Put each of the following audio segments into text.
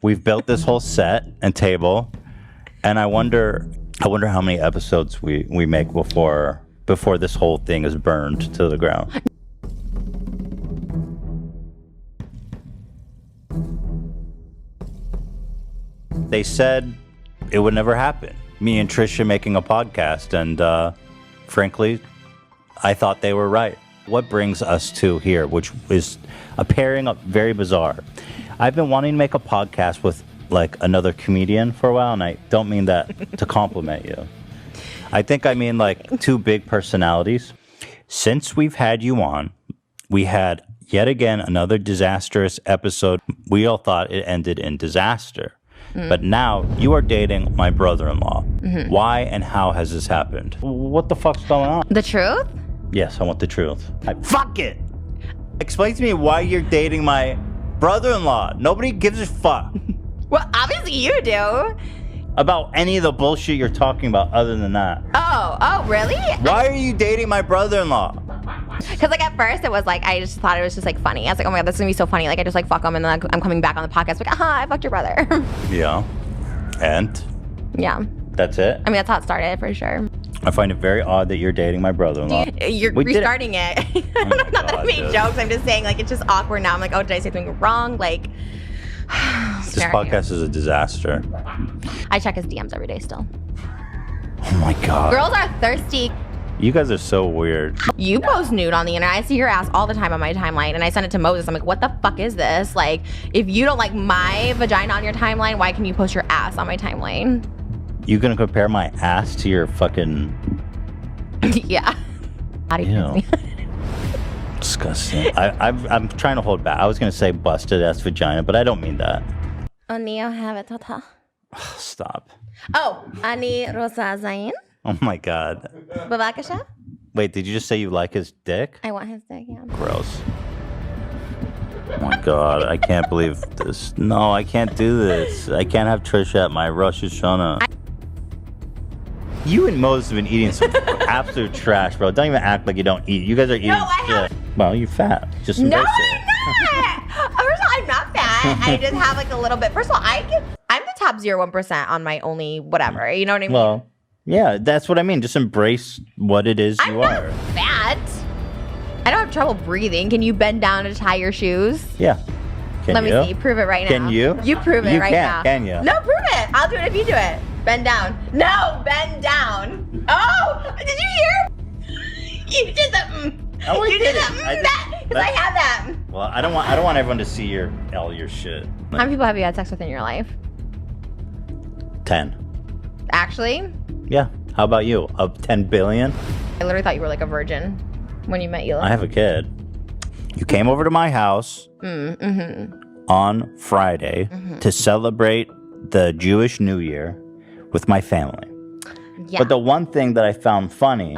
We've built this whole set and table, and I wonder how many episodes we make before this whole thing is burned to the ground. They said it would never happen. Me and Trisha making a podcast, and frankly, I thought they were right. What brings us to here, which is a pairing up very bizarre. I've been wanting to make a podcast with like another comedian for a while, and I don't mean that to compliment you. I think I mean like two big personalities. Since we've had you on, we had yet again another disastrous episode. We all thought it ended in disaster. But now you are dating my brother-in-law. Why and how has this happened? What the fuck's going on? The truth? Yes, I want the truth. Fuck it! Explain to me why you're dating my brother-in-law. Nobody gives a fuck. Well, obviously you do. About any of the bullshit you're talking about other than that. Oh, really? Why are you dating my brother-in-law? Because like at first it was like, I just thought it was just like funny. I was like, oh my God, this is gonna be so funny. Like I just like fuck him and then I'm coming back on the podcast like, I fucked your brother. Yeah. And? Yeah. That's it? I mean, that's how it started for sure. I find it very odd that you're dating my brother-in-law. You're restarting it. Oh my Not that I God, made dude. jokes. I'm just saying like, it's just awkward now. I'm like, oh, did I say something wrong? Like, This podcast is a disaster. I check his DMs every day still. Oh my God. Girls are thirsty. You guys are so weird. You post nude on the internet. I see your ass all the time on my timeline, and I send it to Moses. I'm like, what the fuck is this? Like, if you don't like my vagina on your timeline, why can you post your ass on my timeline? You gonna compare my ass to your fucking... Yeah. Ew. Disgusting. I'm trying to hold back. I was gonna say busted ass vagina, but I don't mean that. Ani have it, tata. Stop. Oh, Ani Rosa Zain. Oh my God. Babakasha? Wait, did you just say you like his dick? I want his dick, yeah. Gross. Oh my God, I can't believe this. No, I can't do this. I can't have Trisha at my Rosh Hashanah. You and Moses have been eating some absolute trash, bro. Don't even act like you don't eat. You guys are eating shit. Well, you're fat. Just embrace it. I'm not. First of all, I'm not fat. I just have like a little bit. First of all, I'm the top 0.1% on my only whatever. You know what I mean? Well, yeah, that's what I mean. Just embrace what it is you are. I'm not fat. I don't have trouble breathing. Can you bend down to tie your shoes? Yeah. Let me see. Prove it right now. Can you? You prove it right now. Can you? No, prove it. I'll do it if you do it. Bend down. No, bend down. Oh, did you hear? You did the Oh, you did that because I have that. Well, I don't want everyone to see all your shit. How many people have you had sex with in your life? 10. Actually? Yeah. How about you? Of 10 billion? I literally thought you were like a virgin when you met Hila. I have a kid. You came over to my house on Friday to celebrate the Jewish New Year with my family. Yeah. But the one thing that I found funny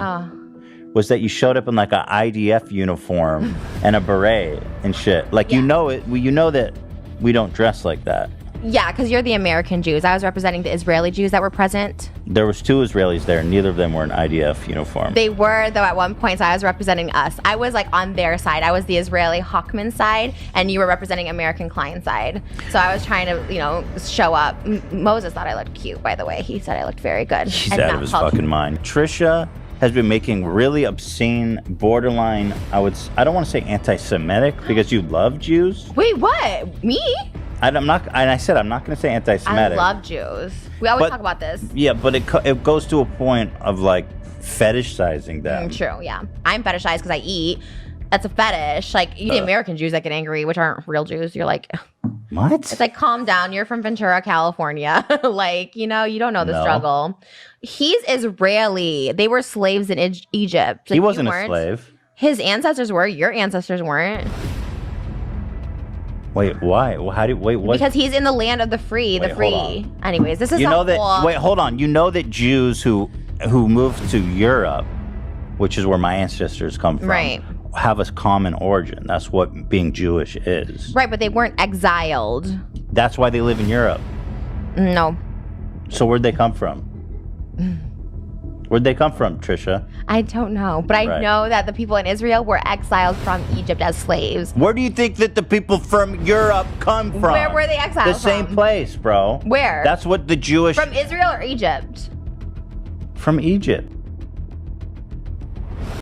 was that you showed up in like an IDF uniform and a beret and shit. Like, you know that we don't dress like that. Yeah, because you're the American Jews. I was representing the Israeli Jews that were present. There was 2 Israelis there, and neither of them were in IDF uniform. They were, though, at one point, so I was representing us. I was, like, on their side. I was the Israeli Hawkman side, and you were representing American Klein side. So I was trying to, show up. Moses thought I looked cute, by the way. He said I looked very good. He's out of his fucking mind. Trisha has been making really obscene, borderline, I don't want to say anti-Semitic, because you love Jews. Wait, what? Me? I'm not going to say anti-Semitic. I love Jews. We always talk about this. Yeah, but it goes to a point of like fetishizing them. True, yeah. I'm fetishized because I eat. That's a fetish. Like, you the American Jews that get angry, which aren't real Jews. You're like, what? It's like, calm down. You're from Ventura, California. Like, you don't know the struggle. He's Israeli. They were slaves in Egypt. Like, he wasn't a slave. His ancestors were. Your ancestors weren't. Wait, why? What? Because he's in the land of the free, the free. Anyways, this is wait, hold on. You know that Jews who moved to Europe, which is where my ancestors come from, right, have a common origin. That's what being Jewish is. Right, but they weren't exiled. That's why they live in Europe. No. So where'd they come from? Where'd they come from, Trisha? I don't know, but I know that the people in Israel were exiled from Egypt as slaves. Where do you think that the people from Europe come from? Where were they exiled The same from? place, bro. Where? That's what the Jewish... From Israel or Egypt? From Egypt.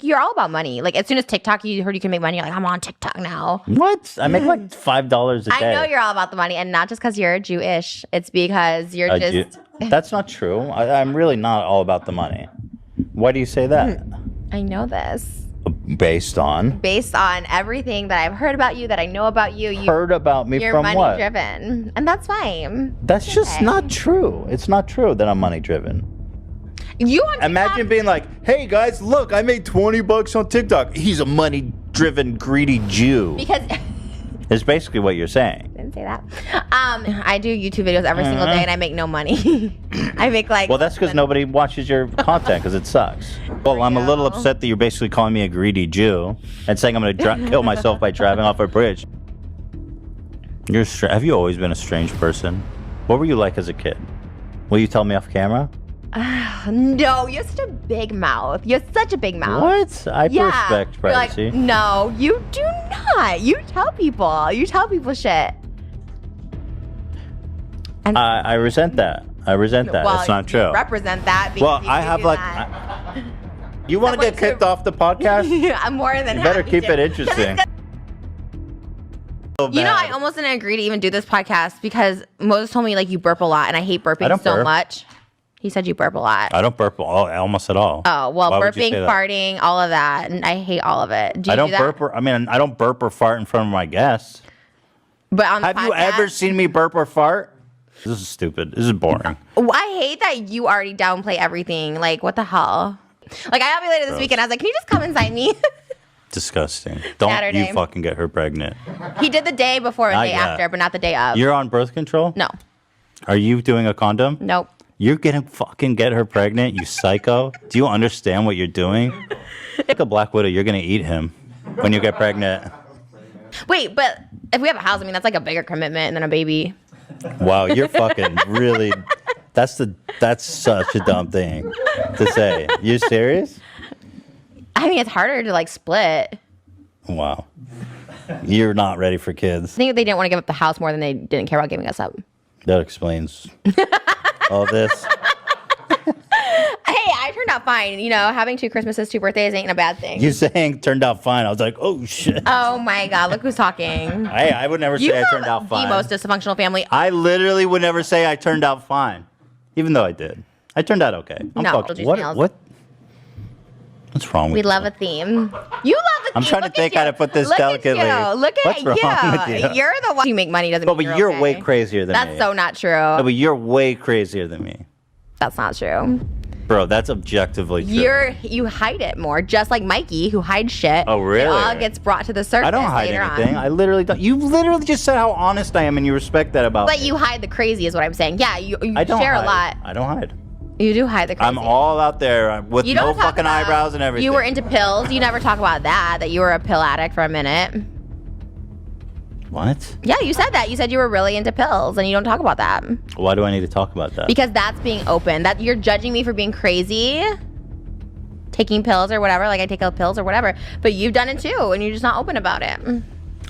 You're all about money. Like, as soon as TikTok, you heard you can make money, you're like, I'm on TikTok now. What? I make like $5 a day. I know you're all about the money, and not just because you're Jewish. It's because you're just... That's not true. I'm really not all about the money. Why do you say that? I know this. Based on? Based on everything that I've heard about you, that I know about you. Heard about me you're from money what? driven. And that's fine. That's just not true. It's not true that I'm money driven. You on Imagine TikTok? being like, hey guys, look, I made $20 on TikTok. He's a money driven, greedy Jew. Because... It's basically what you're saying. Didn't say that. I do YouTube videos every single day, and I make no money. I make like... Well, that's because nobody watches your content because it sucks. Well, I'm a little upset that you're basically calling me a greedy Jew and saying I'm going to kill myself by driving off a bridge. Have you always been a strange person? What were you like as a kid? Will you tell me off camera? No, you have such a big mouth. You have such a big mouth. What? I respect privacy. Like, no, you do not. You tell people. You tell people shit. And I resent that. I resent that. well, It's not true. You represent that. Because Well, you I do have like... that. You want to get kicked off the podcast? I'm more than You better happy keep to. it interesting. You know, I almost didn't agree to even do this podcast because Moses told me like you burp a lot, and I hate burping so burp. much. He said you burp a lot. I don't burp almost at all. Oh, well, Why would you burping, say that? farting, all of that, and I hate all of it. Do you I don't do that? burp. I don't burp or fart in front of my guests. But on the Have you ever podcast- seen me burp or fart? This is stupid. This is boring. I hate that you already downplay everything. Like, what the hell? Like, I ovulated this weekend. I was like, can you just come inside me? Disgusting. Don't Saturday. you fucking get her pregnant. He did the day before and Not day yet. after, but not the day of. You're on birth control? No. Are you doing a condom? Nope. You're gonna fucking get her pregnant, you psycho. Do you understand what you're doing? Like a Black Widow, you're gonna eat him when you get pregnant. Wait, but if we have a house, I mean, that's like a bigger commitment than a baby. Wow, you're fucking really... That's such a dumb thing to say. You serious? I mean, it's harder to like split. Wow. You're not ready for kids. I think they didn't want to give up the house more than they didn't care about giving us up. That explains all this. Hey, I turned out fine. You know, having 2 Christmases, 2 birthdays ain't a bad thing. You saying turned out fine. I was like, oh shit. Oh my God, look who's talking. Hey, I would never You say I turned have out fine. the most dysfunctional family. I literally would never say I turned out fine. Even though I did. I turned out okay. No, fucking, Juice Nails. What's wrong with We you? love a theme. You love the theme. I'm trying to Look think at how you. to put this Look delicately. At you. Look at What's you. wrong with you? You're the one. You make money doesn't But mean you're okay. way crazier than me. That's so not true. No, but you're way crazier than me. That's not true. Bro, that's objectively true. You hide it more, just like Mikey, who hides shit. Oh, really? It all gets brought to the surface. I don't hide later anything. On. I literally don't. You literally just said how honest I am and you respect that about But me. you hide the crazy, is what I'm saying. Yeah, you I don't share hide. a lot. I don't hide. You do hide the crazy. I'm all out there with You no don't talk fucking about- eyebrows and everything. You were into pills. You never talk about that you were a pill addict for a minute. What? Yeah, you said that. You said you were really into pills, and you don't talk about that. Why do I need to talk about that? Because that's being open. That you're judging me for being crazy, taking pills or whatever. Like I take pills or whatever. But you've done it too, and you're just not open about it.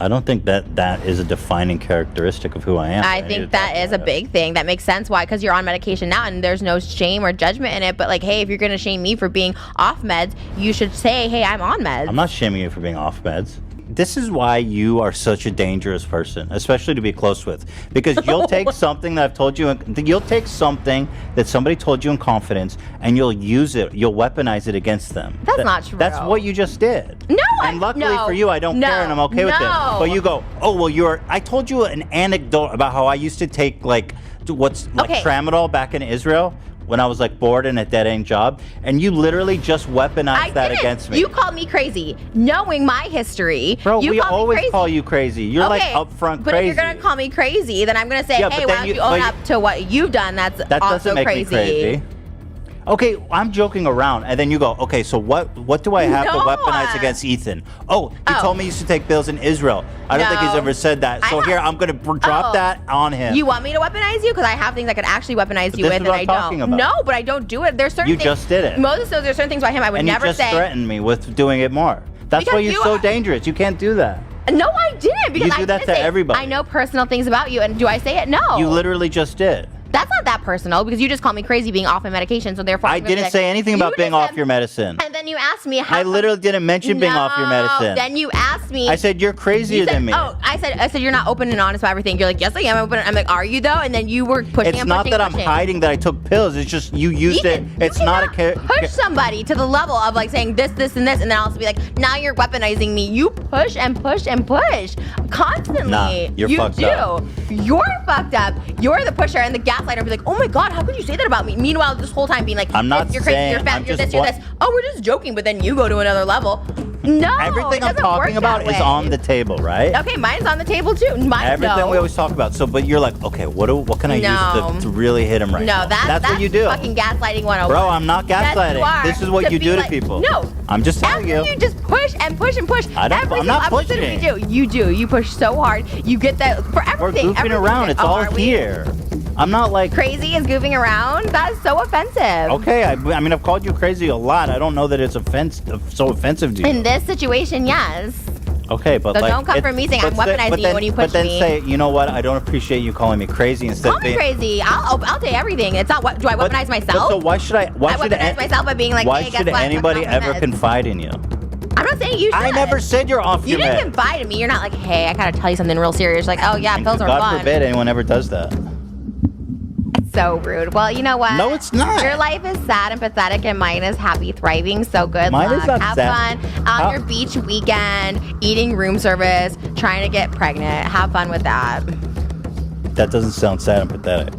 I don't think that is a defining characteristic of who I am. I need think to that talk is a about it. big thing. That makes sense. Why? Because you're on medication now, and there's no shame or judgment in it. But like, hey, if you're gonna shame me for being off meds, you should say, hey, I'm on meds. I'm not shaming you for being off meds. This is why you are such a dangerous person, especially to be close with. Because you'll take something that I've told you, you'll take something that somebody told you in confidence, and you'll use it, you'll weaponize it against them. That's not true. That's what you just did. No, And luckily no, for you, I don't care, and I'm okay with it. no. But you go, oh, well, I told you an anecdote about how I used to take, Okay. tramadol back in Israel when I was, bored in a dead-end job, and you literally just weaponized that didn't. against me. You called me crazy, knowing my history. Bro, you we called me always crazy. call you crazy. You're Okay, upfront but crazy. if you're gonna call me crazy, then I'm gonna say, Yeah, hey, but why then don't you own but up to what you've done? That's that also doesn't make crazy. me crazy. Okay, I'm joking around, and then you go, okay, so what do I have to weaponize against Ethan? Oh, he told me he used to take bills in Israel. I don't think he's ever said that. So here, I'm going to drop that on him. You want me to weaponize you? Because I have things I could actually weaponize you with, and I don't. About. No, but I don't do it. There's certain things. You just did it. Moses knows there's certain things about him I would never say. And you just threatened me with doing it more. That's why you're so dangerous. You can't do that. No, I didn't. Because you do that to everybody. I know personal things about you, and do I say it? No. You literally just did. That's not that personal because you just called me crazy being off my medication, so therefore I didn't say anything about being off your medicine. And then you asked me how. I literally didn't mention being off your medicine. Then you asked me. I said you're crazier than me. Oh, I said you're not open and honest about everything. You're like, yes, I am open. I'm like, are you though? And then you were pushing. It's not that I'm hiding that I took pills. It's just you used it. It's not a push somebody to the level of like saying this, and this, and then also be like, now you're weaponizing me. You push and push and push constantly. Nah, you're fucked up. You're fucked up. You're the pusher and the gaslighter. Be like, oh my god, how could you say that about me? Meanwhile, this whole time being like, I'm not you're crazy, you're fat, you're this, you're this. Oh, we're just joking, but then you go to another level. No, everything I'm talking about is on the table, right? Okay, mine's on the table too. Everything we always talk about. So, but you're like, okay, what can I use to really hit him right now? That's what you do. Fucking gaslighting 101. Bro, I'm not gaslighting. This is what you do to people. No, I'm just telling you. You just push and push and push. I'm not pushing. You do. You push so hard. You get that for everything. We're goofing around. It's all here. I'm not like crazy is goofing around. That is so offensive. Okay, I mean I've called you crazy a lot. I don't know that it's so offensive to you. In this situation, yes. Okay, but so don't come for me saying I'm weaponizing you when you push me. But then say, you know what? I don't appreciate you calling me crazy instead. Call me crazy. I'll say everything. It's not what do I weaponize myself? So why should I? Why should weaponize myself by being like, why hey, should anybody ever confide in you? I'm not saying you should. I never said you're off your med. You didn't confide in me. You're not like, hey, I gotta tell you something real serious. Like, oh yeah, pills are fun. God forbid anyone ever does that. So rude. Well, you know what? No, it's not. Your life is sad and pathetic, and mine is happy, thriving. So good mine luck. Is not Have sad. fun on your beach weekend, eating room service, trying to get pregnant. Have fun with that. That doesn't sound sad and pathetic.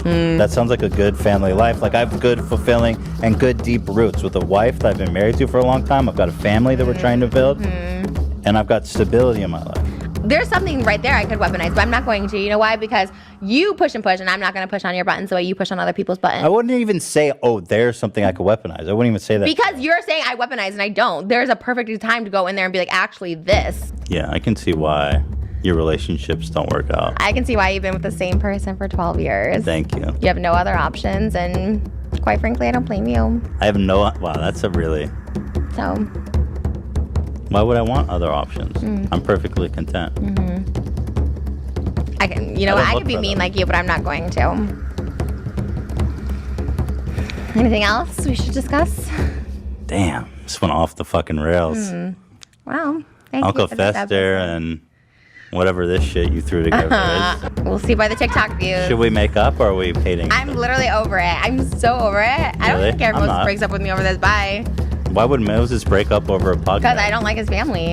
That sounds like a good family life. Like I have good, fulfilling, and good deep roots with a wife that I've been married to for a long time. I've got a family that we're trying to build, and I've got stability in my life. There's something right there I could weaponize, but I'm not going to. You know why? Because you push and push, and I'm not going to push on your buttons the way you push on other people's buttons. I wouldn't even say, oh, there's something I could weaponize. I wouldn't even say that. Because you're saying I weaponize, and I don't. There's a perfect time to go in there and be like, actually, this. Yeah, I can see why your relationships don't work out. I can see why you've been with the same person for 12 years. Thank you. You have no other options, and quite frankly, I don't blame you. I have no... Wow, that's a really... So... Why would I want other options? I'm perfectly content. I can, you know, I could be mean like you, but I'm not going to. Anything else we should discuss? Damn, this went off the fucking rails. Wow, thank Uncle you for this Fester and whatever this shit you threw together is. We'll see by the TikTok views. Should we make up or are we hating? I'm literally over it. I'm so over it. I don't even care if Moses breaks up with me over this. Bye. Why would Moses break up over a podcast? Because I don't like his family.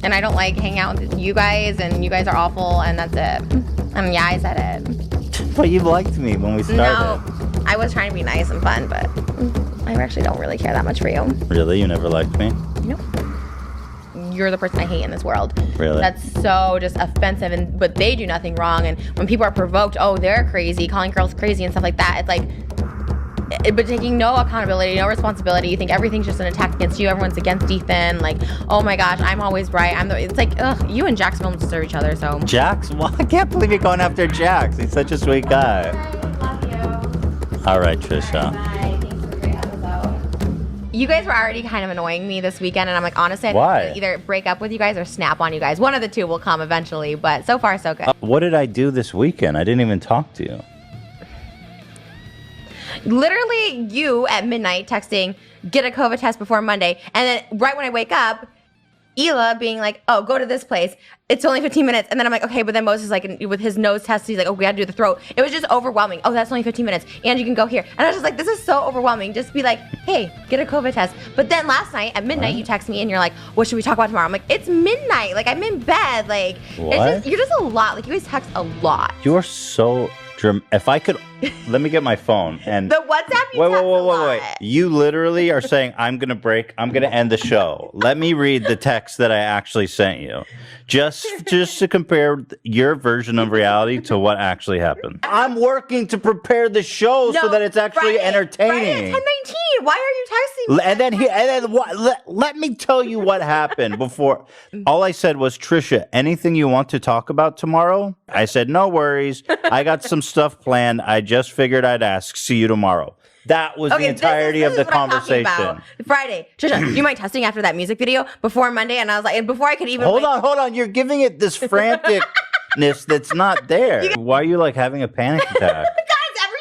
And I don't like hanging out with you guys, and you guys are awful, and that's it. And yeah, I said it. But you liked me when we started. No, I was trying to be nice and fun, but I actually don't really care that much for you. Really? You never liked me? Nope. You're the person I hate in this world. Really? That's so just offensive, but they do nothing wrong. And when people are provoked, oh, they're crazy, calling girls crazy and stuff like that, it's like... But taking no accountability, no responsibility. You think everything's just an attack against you. Everyone's against Ethan. Like, oh my gosh, I'm always right. It's like, ugh, you and Jax don't deserve each other. So Jax? Well, I can't believe you're going after Jax. He's such a sweet guy. Love you. All right, Trisha. Bye. Thanks for the great episode. You guys were already kind of annoying me this weekend, and I'm like, honestly, why? I'd either break up with you guys or snap on you guys. One of the two will come eventually, but so far so good. What did I do this weekend? I didn't even talk to you. Literally, you at midnight texting, get a COVID test before Monday. And then right when I wake up, Ela being like, oh, go to this place. It's only 15 minutes. And then I'm like, okay, but then Moses, like, with his nose test, he's like, oh, we gotta do the throat. It was just overwhelming. Oh, that's only 15 minutes. And you can go here. And I was just like, this is so overwhelming. Just be like, hey, get a COVID test. But then last night at midnight, you text me and you're like, what should we talk about tomorrow? I'm like, it's midnight. Like, I'm in bed. Like, what? You're just a lot. Like, you guys text a lot. You are so If I could, let me get my phone and The WhatsApp you wait, text a lot. wait. You literally are saying I'm gonna end the show. Let me read the text that I actually sent you, just to compare your version of reality to what actually happened. I'm working to prepare the show so that it's actually entertaining. Friday at 10:19. Why are you texting me? And then what? Let me tell you what happened before. All I said was, Trisha, anything you want to talk about tomorrow? I said, no worries. I got some stuff planned. I just figured I'd ask. See you tomorrow. That was the entirety of the conversation. Friday. Trisha, do you mind testing after that music video before Monday? And I was like, and before I could even hold on. You're giving it this franticness that's not there. Why are you like having a panic attack?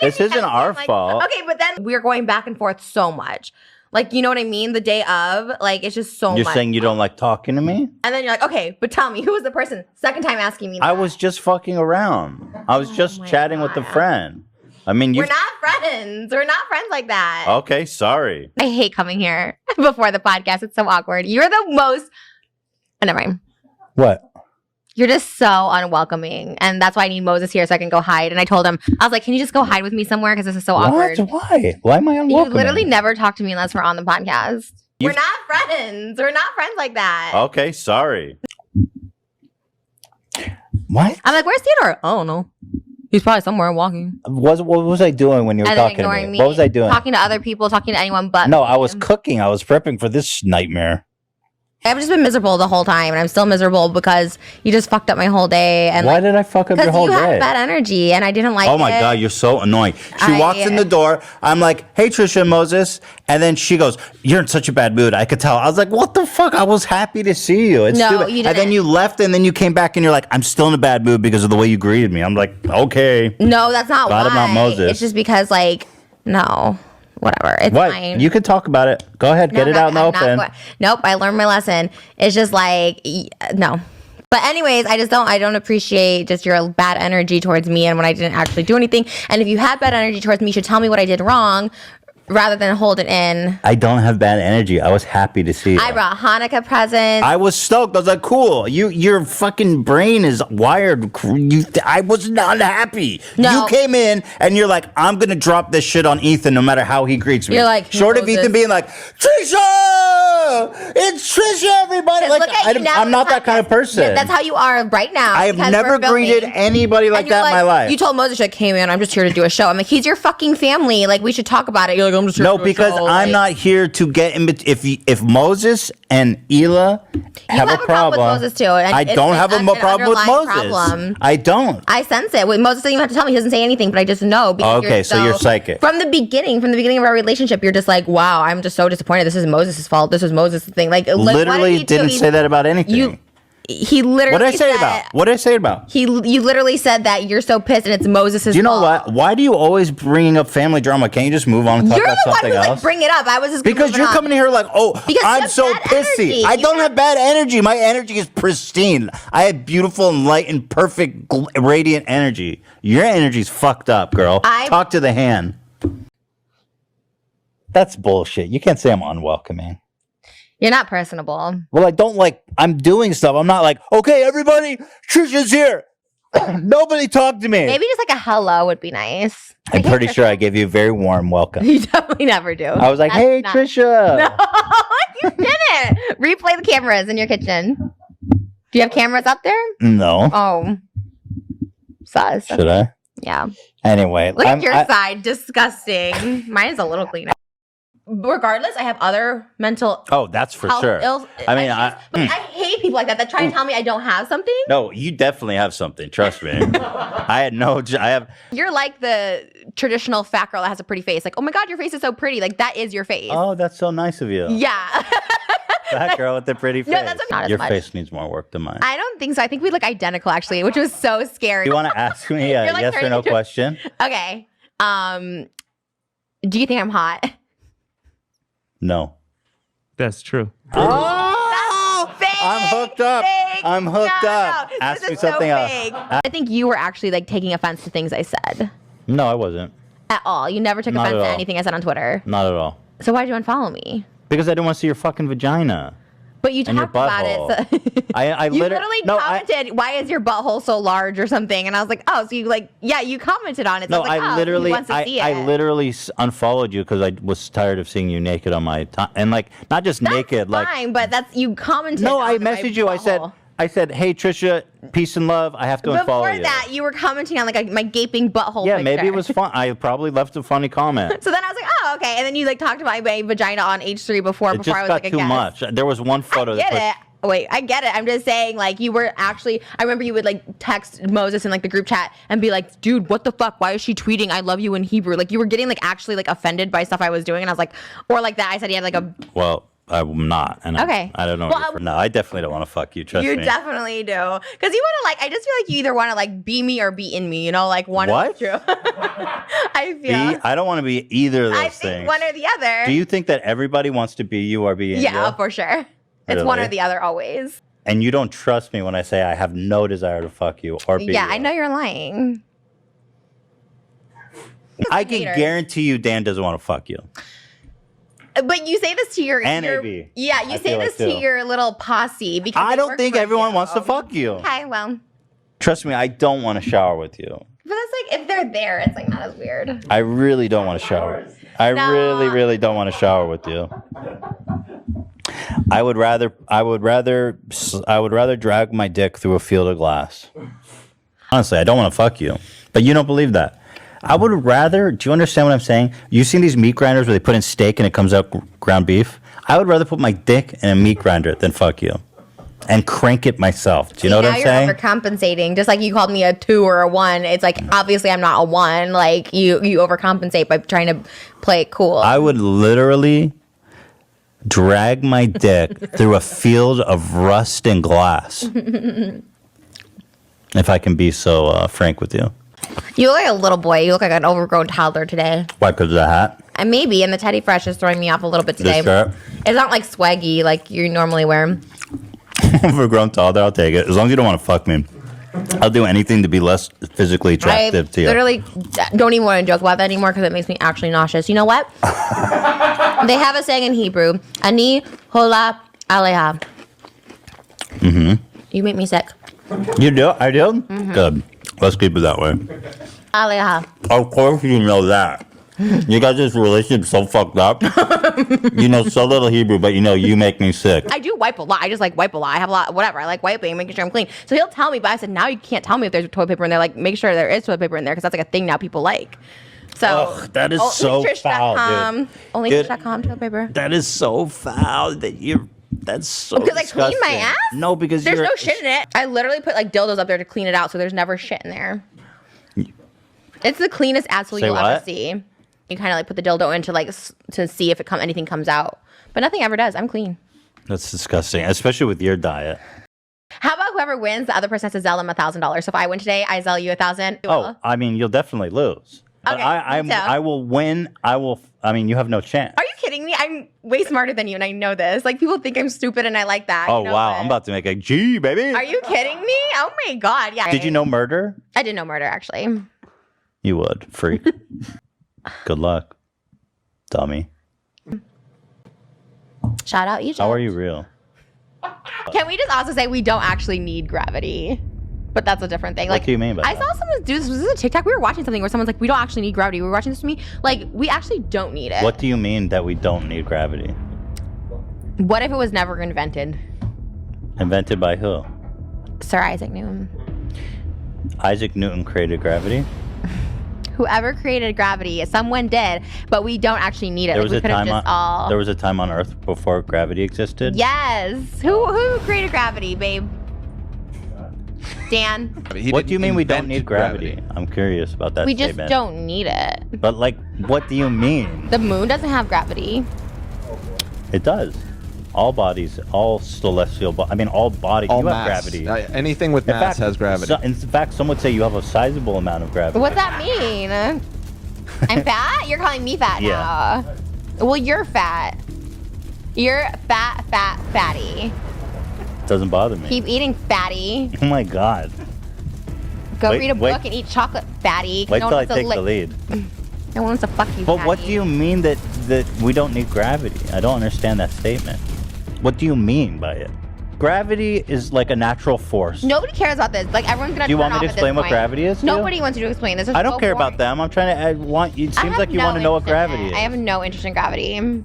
This isn't our fault. Okay, but then we're going back and forth so much. Like, you know what I mean? The day of, like, it's just so much. You're saying you don't like talking to me? And then you're like, okay, but tell me, who was the person? Second time asking me that. I was just fucking around. I was just chatting with a friend. I mean, we're not friends. We're not friends like that. Okay, sorry. I hate coming here before the podcast. It's so awkward. You're the most... Oh, never mind. What? You're just so unwelcoming. And that's why I need Moses here so I can go hide. And I told him, I was like, can you just go hide with me somewhere? Because this is so awkward. Why? Why am I unwelcoming? You literally never talk to me unless we're on the podcast. We're not friends. We're not friends like that. Okay, sorry. What? I'm like, where's Theodore? Oh, no. He's probably somewhere walking. What was I doing when you were talking to me? What was I doing? Talking to other people, talking to anyone but... No, I was cooking. I was prepping for this nightmare. I've just been miserable the whole time, and I'm still miserable because you just fucked up my whole day. And why did I fuck up your whole day? Because you had bad energy, and I didn't like it. Oh my God, you're so annoying. She walks in the door. I'm like, hey, Trisha and Moses. And then she goes, you're in such a bad mood. I could tell. I was like, what the fuck? I was happy to see you. It's no, stupid. you didn't. And then you left, and then you came back, and you're like, I'm still in a bad mood because of the way you greeted me. I'm like, okay. No, that's not why. About Moses. It's just because, like, no. Whatever. It's fine. You can talk about it. Go ahead. Get it out in the open. Nope. I learned my lesson. It's just like, no. But anyways, I don't appreciate just your bad energy towards me and when I didn't actually do anything. And if you had bad energy towards me, you should tell me what I did wrong rather than hold it in. I don't have bad energy. I was happy to see you. I brought Hanukkah presents. I was stoked. I was like, cool. Your fucking brain is wired. I was not happy. No. You came in and you're like, I'm going to drop this shit on Ethan no matter how he greets me. You're like, short of Ethan being like, Trisha! It's Trisha, everybody. Like, I'm not that kind of person. Yeah, that's how you are right now. I have never greeted anybody like that in my life. You told Moses, like, hey man, I'm just here to do a show. I'm like, he's your fucking family. Like, we should talk about it. You're like, I'm just here to do a show. No, because I'm not here to get in. If Moses and Ela have a problem with Moses too. I don't have a problem with Moses. I don't. I sense it. Moses doesn't even have to tell me. He doesn't say anything, but I just know. Okay, so you're psychic. From the beginning of our relationship, you're just like, wow, I'm just so disappointed. This is Moses' fault. This was Moses' thing. Like literally didn't say that about anything. He literally. What did I say about? What did I say about? You literally said that you're so pissed and it's Moses' fault. Do you know what? Why do you always bringing up family drama? Can't you just move on and talk about something else? You're the one who like bring it up. I was just because you're coming here like, oh, I'm so pissy. I don't have bad energy. My energy is pristine. I have beautiful, enlightened, perfect, radiant energy. Your energy's fucked up, girl. Talk to the hand. That's bullshit. You can't say I'm unwelcoming. You're not personable. Well, I don't like, I'm doing stuff. I'm not like, okay, everybody, Trisha's here. Nobody talk to me. Maybe just like a hello would be nice. I'm pretty sure I gave you a very warm welcome. You definitely never do. I was like, hey, Trisha. No, you didn't. Replay the cameras in your kitchen. Do you have cameras up there? No. Oh. Sus. Should I? Yeah. Anyway. Look at your side. Disgusting. Mine is a little cleaner. Regardless, I have other mental. Oh, that's for sure. I mean, I hate people like that try and tell me I don't have something. No, you definitely have something. Trust me. I have. You're like the traditional fat girl that has a pretty face. Like, oh my God, your face is so pretty. Like that is your face. Oh, that's so nice of you. Yeah. That girl with the pretty face. No, that's not your as much. face needs more work than mine. I don't think so. I think we look identical actually, which was so scary. You want to ask me a yes or no question? Okay. Do you think I'm hot? No. That's true. Oh! Fake, I'm hooked up. Fake. I'm hooked up. No. Ask me something else. I think you were actually like taking offense to things I said. No, I wasn't. At all. You never took offense to anything I said on Twitter. Not at all. So why'd you unfollow me? Because I didn't want to see your fucking vagina. But you and your talked about butthole. it. So I you literally commented, "Why is your butthole so large?" or something, and I was like, "Oh, so you like, yeah, you commented on it." So No, I was like, I literally, he wants to see it. I literally unfollowed you because I was tired of seeing you naked on my time, and like not just naked, like. Fine, but that's you commented. No, on I my messaged you. butthole. I said, hey Trisha, peace and love. I have to unfollow you. Before that, you were commenting on like my gaping butthole. Yeah, picture. maybe it was fun. I probably left a funny comment. So then I was like, oh, okay. And then you like talked about my vagina on H3 before It just I was got like, too much. There was one photo. I get it. Wait, I get it. I'm just saying, like, you were actually, I remember you would, like, text Moses in, like, the group chat and be like, dude, what the fuck? Why is she tweeting I love you in Hebrew? Like, you were getting, like, actually, like, offended by stuff I was doing. And I was like, or like that. I said he had, like, a... Well, I'm not. And okay. I don't know. Well, no, I definitely don't want to fuck you. Trust me. You definitely do. Because you want to, like, I just feel like you either want to, like, be me or be in me, you know? Like, one what? is true. I feel. I don't want to be either of those things. I think one or the other. Do you think that everybody wants to be you or be in you? Yeah, for sure. It's one or the other always. And you don't trust me when I say I have no desire to fuck you or be Yeah, you. I know you're lying. I can guarantee you Dan doesn't want to fuck you. But you say this to your... And AB. Yeah, you say this to your little posse. Because I don't think everyone wants to fuck you. Okay, well... Trust me, I don't want to shower with you. But that's like, if they're there, it's like not as weird. I really don't want to shower. I really, really don't want to shower with you. I would rather drag my dick through a field of glass. Honestly, I don't want to fuck you, but you don't believe that. I would rather. Do you understand what I'm saying? You've seen these meat grinders where they put in steak and it comes out ground beef. I would rather put my dick in a meat grinder than fuck you, and crank it myself. Do you know what I'm saying? Now you're overcompensating. Just like you called me a 2 or a 1. It's like obviously I'm not a 1. Like you overcompensate by trying to play it cool. I would literally drag my dick through a field of rust and glass. If I can be so frank with you. You look like a little boy. You look like an overgrown toddler today. Why? Because of the hat? And maybe, and the Teddy Fresh is throwing me off a little bit today. It's not like swaggy like you normally wear. Overgrown toddler, I'll take it. As long as you don't want to fuck me. I'll do anything to be less physically attractive to you. I literally don't even want to joke about that anymore because it makes me actually nauseous. You know what? They have a saying in Hebrew, Ani hola aleha. Mm-hmm. You make me sick. You do? I do? Mm-hmm. Good. Let's keep it that way. Aleha. Of course you know that. You guys' this relationship so fucked up. You know so little Hebrew, but you know you make me sick. I do wipe a lot. I just like wipe a lot. I have a lot, whatever. I like wiping, making sure I'm clean. So he'll tell me, but I said, now you can't tell me if there's toilet paper in there. Like, make sure there is toilet paper in there because that's like a thing now people like. So ugh, that is so foul, dude. Onlytrish.com toilet paper. That is so foul that you're. That's so because disgusting. I clean my ass? No, because there's no shit in it. I literally put like dildos up there to clean it out, so there's never shit in there. It's the cleanest asshole you'll ever see. You kind of like put the dildo in to like to see if anything comes out, but nothing ever does. I'm clean. That's disgusting, especially with your diet. How about whoever wins, the other person has to Zell them $1,000. So if I win today, I Zell you $1,000. Oh, I mean, you'll definitely lose. Okay, I will win. I mean, you have no chance. Are you kidding me? I'm way smarter than you, and I know this. Like, people think I'm stupid, and I like that. Oh, you know wow. what? I'm about to make a G, baby. Are you kidding me? Oh, my God. Yeah. Did you know murder? I did know murder, actually. You would. Freak. Good luck, dummy. Shout out Egypt. How are you real? Can we just also say we don't actually need gravity? But that's a different thing. What do you mean by that? I saw someone do this. Was this a TikTok? We were watching something where someone's like, we don't actually need gravity. We were watching this to me. Like, we actually don't need it. What do you mean that we don't need gravity? What if it was never invented? Invented by who? Sir Isaac Newton. Isaac Newton created gravity? Whoever created gravity, someone did, but we don't actually need it. There was like, there was a time on Earth before gravity existed? Yes. Who created gravity, babe? Dan? What do you mean we don't need gravity? I'm curious about that statement. We just don't need it. But, like, what do you mean? The moon doesn't have gravity. It does. All bodies, all celestial bodies, I mean, all bodies, all you mass. have gravity. Anything with mass has gravity. In fact, some would say you have a sizable amount of gravity. What's that mean? I'm fat? You're calling me fat now. Well, you're fat. You're fatty. Doesn't bother me. Keep eating, fatty. Oh my God. Go read a book and eat chocolate, fatty. Wait till I take the lead. No one wants to fuck you, But fatty. what do you mean that we don't need gravity? I don't understand that statement. What do you mean by it? Gravity is like a natural force. Nobody cares about this. Like everyone's gonna. Do you want me to explain what gravity is? Nobody wants you to explain this. I don't care about them. I'm trying to. It seems like you want to know what gravity is. I have no interest in gravity.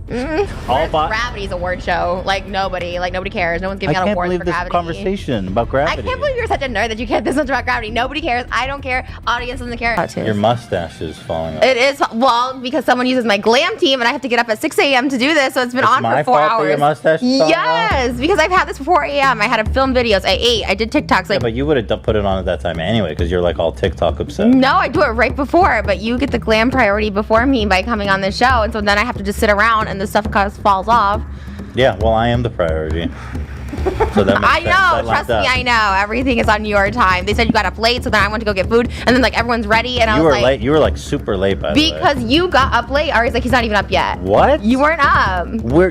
Gravity's a word show. Like nobody cares. No one's giving out awards for gravity. I can't believe this conversation about gravity. I can't believe you're such a nerd that you care this much about gravity. Nobody cares. I don't care. Audience doesn't care. Your mustache is falling off. It is, well, because someone uses my glam team and I have to get up at 6 a.m. to do this, so it's been on for 4 hours. My fault that your mustache is falling off? Because I've had this for 4 a.m. I had to film videos. I ate. I did TikToks. Yeah, but you would have put it on at that time anyway, because you're like all TikTok obsessed. No, I do it right before, but you get the glam priority before me by coming on this show, and so then I have to just sit around and the stuff falls off. Yeah, well, I am the priority. So that makes I know, trust me, I know. Everything is on your time. They said you got up late, so then I went to go get food, and then like everyone's ready, and I was like, late. You were like super late, by the way. Because you got up late. Ari's like, he's not even up yet. What? You weren't up.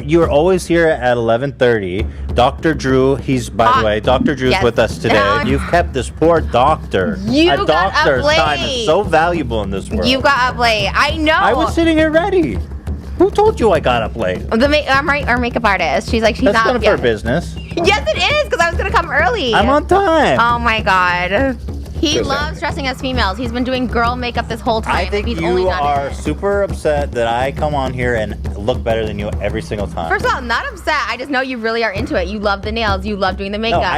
You're always here at 11:30. Dr. Drew, by the way, Dr. Drew's with us today. You've kept this poor doctor. A doctor's time is so valuable in this world. You got up late. I know. I was sitting here ready. Who told you I got up late? Our makeup artist. She's like, she's That's not none of her business. Yes, it is, because I was going to come early. I'm on time. Oh, my God. He loves dressing as females. He's been doing girl makeup this whole time. I think you are super upset that I come on here and look better than you every single time. First of all, not upset. I just know you really are into it. You love the nails. You love doing the makeup. No,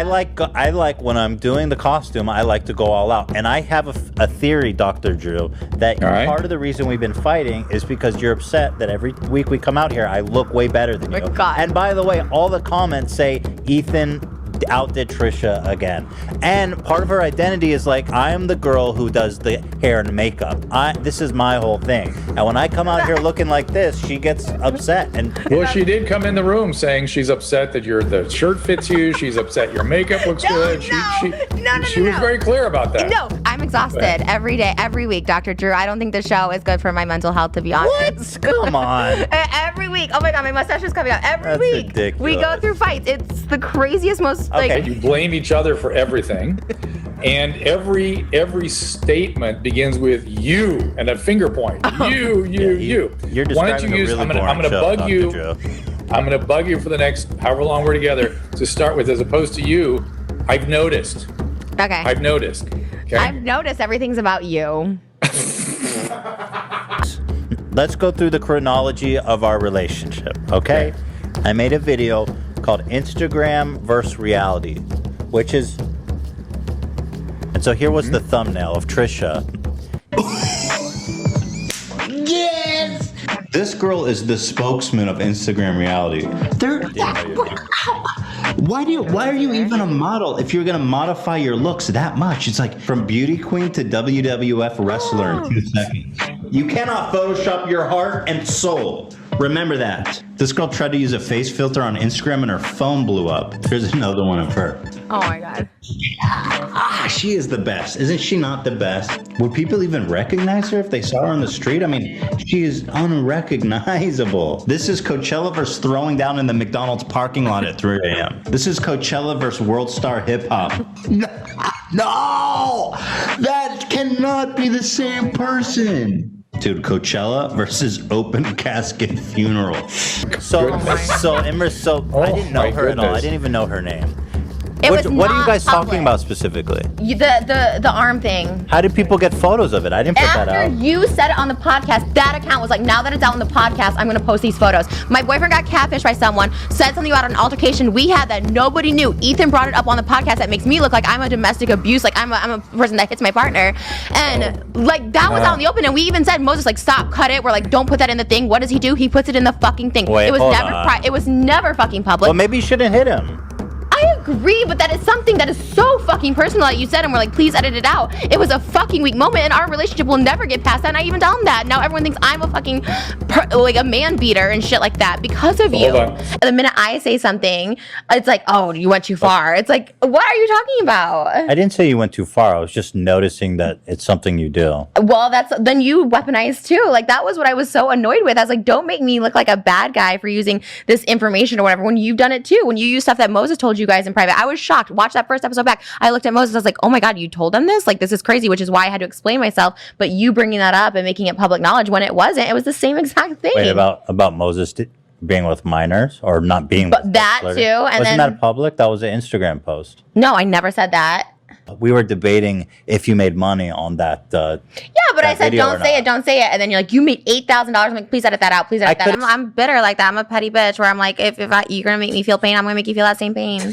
I like when I'm doing the costume, I like to go all out. And I have a theory, Dr. Drew, that part of the reason we've been fighting is because you're upset that every week we come out here, I look way better than you. Oh my God. And by the way, all the comments say Ethan outdid Trisha again, and part of her identity is like, I am the girl who does the hair and makeup. This is my whole thing, and when I come out here looking like this, she gets upset. And well, she did come in the room saying she's upset that the shirt fits you. She's upset your makeup looks good. She was very clear about that. No, I'm exhausted every day, every week, Dr. Drew. I don't think the show is good for my mental health, to be honest. What? Come on. Every week. Oh my God, my mustache is coming out. Every week. Ridiculous. We go through fights. It's the craziest, most you blame each other for everything, and every statement begins with you and a finger point. You. You're Why don't you use? Really I'm gonna bug you. I'm gonna bug you for the next however long we're together to start with, as opposed to you. I've noticed. Okay. I've noticed. Okay. I've noticed everything's about you. Let's go through the chronology of our relationship, okay? I made a video called Instagram versus Reality, which is... And so here was the thumbnail of Trisha. Yes! This girl is the spokesman of Instagram Reality. Why are you even a model if you're gonna modify your looks that much? It's like from beauty queen to WWF wrestler in 2 seconds. You cannot Photoshop your heart and soul. Remember that. This girl tried to use a face filter on Instagram and her phone blew up. Here's another one of her. Oh my God. She is the best. Isn't she not the best? Would people even recognize her if they saw her on the street? I mean, she is unrecognizable. This is Coachella versus throwing down in the McDonald's parking lot at 3 a.m. This is Coachella versus World Star Hip Hop. No! That cannot be the same person. Dude, Coachella versus open casket funeral. I didn't know her at all. I didn't even know her name. What are you guys talking about specifically? The arm thing. How did people get photos of it? I didn't put that out. After you said it on the podcast, that account was like, now that it's out on the podcast, I'm going to post these photos. My boyfriend got catfished by someone, said something about an altercation we had that nobody knew. Ethan brought it up on the podcast. That makes me look like I'm a domestic abuse, like I'm a person that hits my partner. And like that was out in the open. And we even said, Moses, like, stop, cut it. We're like, don't put that in the thing. What does he do? He puts it in the fucking thing. Wait, It was never fucking public. Well, maybe you shouldn't hit him. I agree, but that is something that is so fucking personal that you said, and we're like, please edit it out. It was a fucking weak moment, and our relationship will never get past that, and I even tell him that. Now everyone thinks I'm a fucking, a man beater and shit like that because of you. The minute I say something, it's like, oh, you went too far. It's like, what are you talking about? I didn't say you went too far. I was just noticing that it's something you do. Well, then you weaponize too. Like, that was what I was so annoyed with. I was like, don't make me look like a bad guy for using this information or whatever when you've done it too. When you use stuff that Moses told you guys in private. I was shocked. Watch that first episode back. I looked at Moses. I was like, oh my God, you told them this? Like, this is crazy, which is why I had to explain myself. But you bringing that up and making it public knowledge when it wasn't, it was the same exact thing. Wait, about Moses. being with minors or not being But with that flirting. too, and Wasn't then- that public? That was an Instagram post. No, I never said that. We were debating if you made money on that. Yeah, but I that said video don't or say not. it, don't say it, and then you're like, you made $8,000. I'm like, please edit that out, please edit I that. could've- I'm bitter like that. I'm a petty bitch where I'm like, if you're gonna make me feel pain, I'm gonna make you feel that same pain.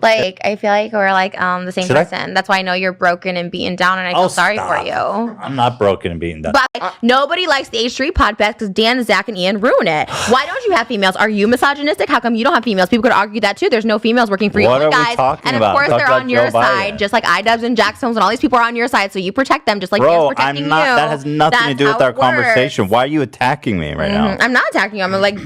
Like I feel like we're like the same Should I- person. That's why I know you're broken and beaten down, and I feel sorry for stop. you. I'm not broken and beaten down. But like, nobody likes the H3 podcast because Dan, Zach, and Ian ruin it. Why don't you have females? Are you misogynistic? How come you don't have females? People could argue that too. There's no females working for you. What are we guys. talking and of about? course Talk they're about on your Joe Biden. side, just like iDubbbz and Jax Films and all these people are on your side. So you protect them, just like Dan's Bro, protecting I'm not. you. That has nothing to That's do with how our it works. conversation. Why are you attacking me right now? I'm not attacking you. I'm like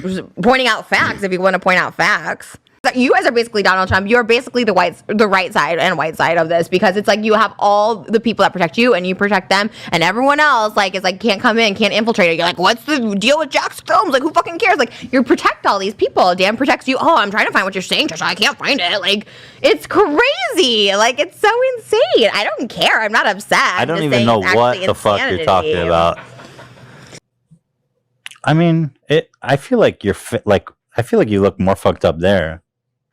pointing out facts. If you want to point out facts. You guys are basically Donald Trump. You're basically the right side and white side of this because it's like you have all the people that protect you and you protect them, and everyone else like is like can't come in, can't infiltrate it. You're like, what's the deal with Jack's Films? Like, who fucking cares? Like, you protect all these people. Dan protects you. Oh, I'm trying to find what you're saying, Trisha. I can't find it. Like, it's crazy. Like, it's so insane. I don't care. I'm not upset. I don't I'm just even saying know it's what actually the fuck you're talking insanity. about. I mean, I feel like I feel like you look more fucked up there.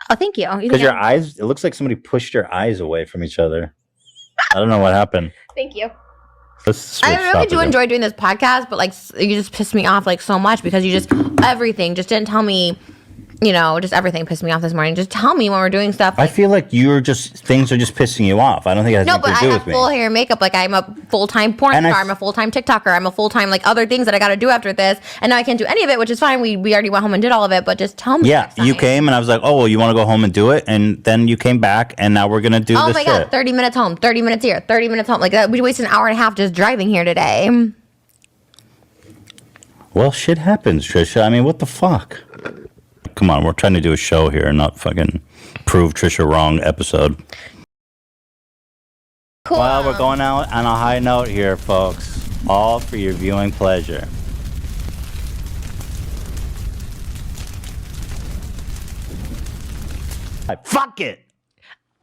Oh, thank you. Because your eyes, it looks like somebody pushed your eyes away from each other. I don't know what happened. Thank you. Let's switch I really topics do then. enjoy doing this podcast, but like you just pissed me off like so much because you just everything just didn't tell me, just everything pissed me off this morning. Just tell me when we're doing stuff. I feel like things are just pissing you off. I don't think it has No, but anything I to do have with me. full hair and makeup. Like I'm a full-time porn And star. I'm a full-time TikToker. I'm a full-time like other things that I got to do after this. And now I can't do any of it, which is fine. We already went home and did all of it. But just tell me. Yeah, next you time. came and I was like, oh, well, you want to go home and do it? And then you came back and now we're going to do Oh this my shit. god, 30 minutes home, 30 minutes here, 30 minutes home. Like that, we wasted an hour and a half just driving here today. Well, shit happens, Trisha. I mean, what the fuck? Come on, we're trying to do a show here, not fucking prove Trisha wrong episode. Cool. Well, we're going out on a high note here, folks. All for your viewing pleasure. Fuck it!